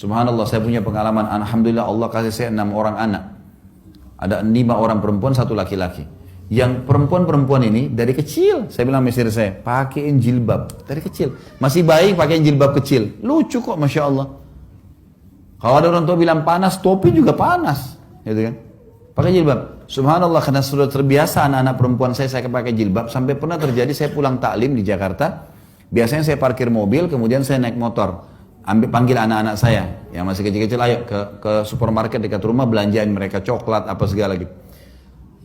Subhanallah, saya punya pengalaman. Alhamdulillah Allah kasih saya 6 orang anak. Ada 5 orang perempuan, 1 laki-laki. Yang perempuan-perempuan ini dari kecil, saya bilang istri saya, pakaiin jilbab dari kecil. Masih baik pakaiin jilbab kecil, lucu kok, masya Allah. Kalau ada orang tua bilang panas, topi juga panas, gitu kan? Pakai jilbab. Subhanallah, karena sudah terbiasa anak-anak perempuan saya pakai jilbab, sampai pernah terjadi saya pulang taklim di Jakarta. Biasanya saya parkir mobil, kemudian saya naik motor, panggil anak-anak saya yang masih kecil-kecil, ayo ke supermarket dekat rumah, belanjain mereka coklat apa segala gitu.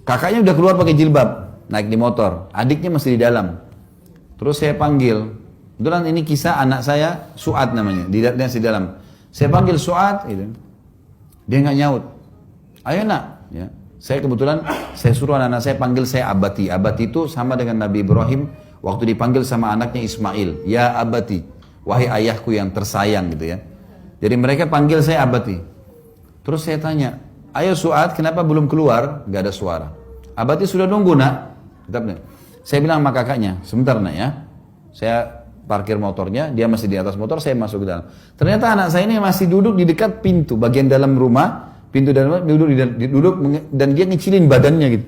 Kakaknya udah keluar pakai jilbab, naik di motor, adiknya masih di dalam. Terus saya panggil, kebetulan ini kisah anak saya, Suad namanya, dia masih di dalam. Saya panggil Suad, gitu. Dia nggak nyaut. Ayo nak, ya. Saya kebetulan, saya suruh anak-anak saya panggil saya Abati. Abati itu sama dengan Nabi Ibrahim waktu dipanggil sama anaknya Ismail. Ya Abati, wahai ayahku yang tersayang, gitu ya. Jadi mereka panggil saya Abati. Terus saya tanya, ayo Suad, kenapa belum keluar? Gak ada suara. Abati sudah nunggu nak. Saya bilang sama kakaknya, sebentar nak ya. Saya parkir motornya, dia masih di atas motor, saya masuk ke dalam. Ternyata anak saya ini masih duduk di dekat pintu, bagian dalam rumah. Pintu dalam duduk dan dia ngecilin badannya gitu.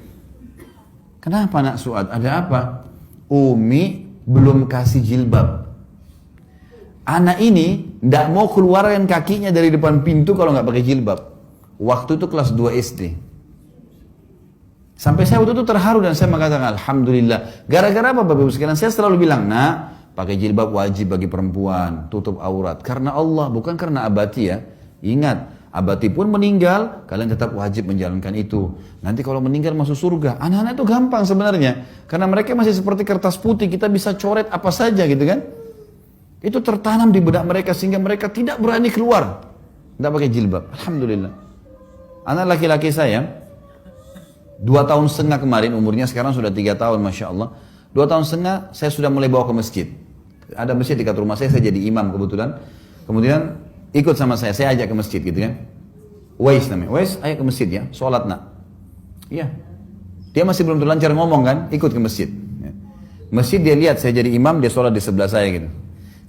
Kenapa nak Suad? Ada apa? Umi belum kasih jilbab. Anak ini tidak mau keluarkan kakinya dari depan pintu kalau nggak pakai jilbab. Waktu itu kelas 2 SD. Sampai saya waktu itu terharu dan saya mengatakan Alhamdulillah. Gara-gara apa Bapak Ibu sekalian? Saya selalu bilang, nah pakai jilbab wajib bagi perempuan, tutup aurat. Karena Allah, bukan karena Abati ya. Ingat, Abati pun meninggal, kalian tetap wajib menjalankan itu. Nanti kalau meninggal masuk surga. Anak-anak itu gampang sebenarnya. Karena mereka masih seperti kertas putih, kita bisa coret apa saja gitu kan. Itu tertanam di benak mereka sehingga mereka tidak berani keluar. Tidak pakai jilbab. Alhamdulillah. Anak laki-laki saya, 2 tahun setengah kemarin, umurnya sekarang sudah 3 tahun Masya Allah. 2 tahun setengah saya sudah mulai bawa ke masjid. Ada masjid dekat rumah saya jadi imam kebetulan. Kemudian ikut sama saya ajak ke masjid gitu kan. Wais namanya, Wais ayo ke masjid ya, sholat nak. Iya. Dia masih belum terlancar ngomong kan, ikut ke masjid. Masjid dia lihat saya jadi imam, dia sholat di sebelah saya gitu.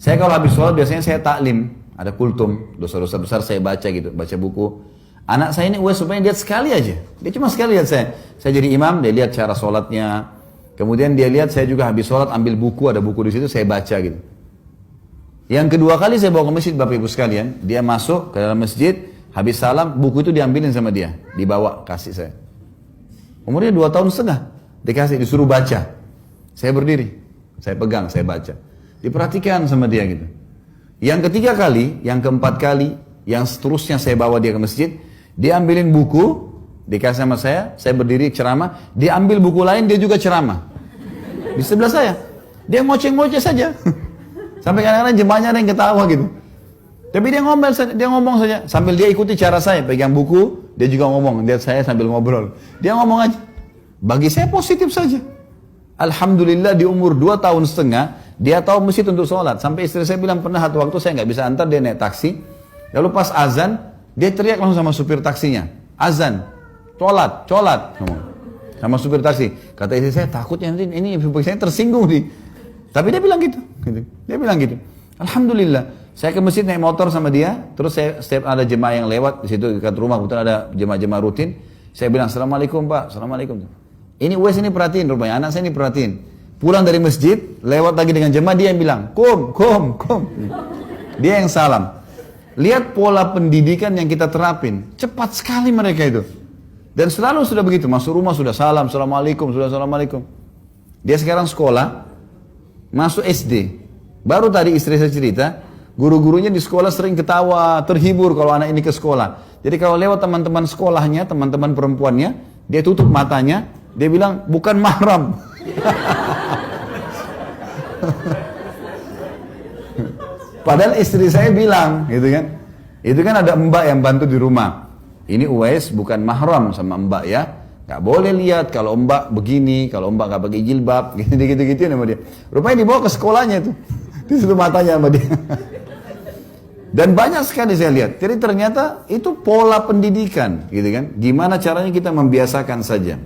Saya kalau habis sholat biasanya saya taklim, ada kultum, dosa-dosa besar saya baca gitu, baca buku. Anak saya ini Wais supaya lihat sekali aja, dia cuma sekali lihat saya. Saya jadi imam, dia lihat cara sholatnya. Kemudian dia lihat saya juga habis sholat ambil buku, ada buku di situ saya baca gitu. Yang kedua kali saya bawa ke masjid Bapak Ibu sekalian, dia masuk ke dalam masjid, habis salam, buku itu diambilin sama dia, dibawa, kasih saya. Umurnya 2 tahun setengah, disuruh baca. Saya berdiri, saya pegang, saya baca. Diperhatikan sama dia gitu. Yang ketiga kali, yang keempat kali, yang seterusnya saya bawa dia ke masjid, dia ambilin buku, dikasih sama saya berdiri ceramah, dia ambil buku lain, dia juga ceramah. Di sebelah saya, dia ngoceh-ngoceh saja. Sampai kadang-kadang jemaahnya ada yang ketawa gitu. Tapi dia ngomong saja. Sambil dia ikuti cara saya. Pegang buku, dia juga ngomong. Lihat saya sambil ngobrol. Dia ngomong aja. Bagi saya positif saja. Alhamdulillah di umur 2 tahun setengah, dia tahu masjid untuk sholat. Sampai istri saya bilang pernah satu waktu saya nggak bisa antar, dia naik taksi. Lalu pas azan, dia teriak langsung sama supir taksinya. Azan, sholat. Sama supir taksi. Kata istri saya, takutnya nanti ini supir saya tersinggung nih. Tapi dia bilang gitu. Dia bilang gitu. Alhamdulillah. Saya ke masjid naik motor sama dia. Terus setiap ada jemaah yang lewat. Di situ dekat rumah kebetulan ada jemaah-jemaah rutin. Saya bilang, Assalamualaikum Pak. Assalamualaikum. Ini Wes ini perhatiin rupanya. Anak saya ini perhatiin. Pulang dari masjid. Lewat lagi dengan jemaah. Dia yang bilang, Kum. Dia yang salam. Lihat pola pendidikan yang kita terapin. Cepat sekali mereka itu. Dan selalu sudah begitu. Masuk rumah sudah salam. Assalamualaikum. Dia sekarang sekolah. Masuk SD. Baru tadi istri saya cerita, guru-gurunya di sekolah sering ketawa, terhibur kalau anak ini ke sekolah. Jadi kalau lewat teman-teman sekolahnya, teman-teman perempuannya, dia tutup matanya, dia bilang, bukan mahram. Padahal istri saya bilang, gitu kan. Itu kan ada mbak yang bantu di rumah. Ini Uwais bukan mahram sama mbak ya. Gak boleh lihat kalau mbak begini, kalau mbak gak pakai jilbab, gitu sama dia. Rupanya dibawa ke sekolahnya itu, di situ matanya sama dia. Dan banyak sekali saya lihat. Jadi ternyata itu pola pendidikan, gitu kan? Gimana caranya kita membiasakan saja.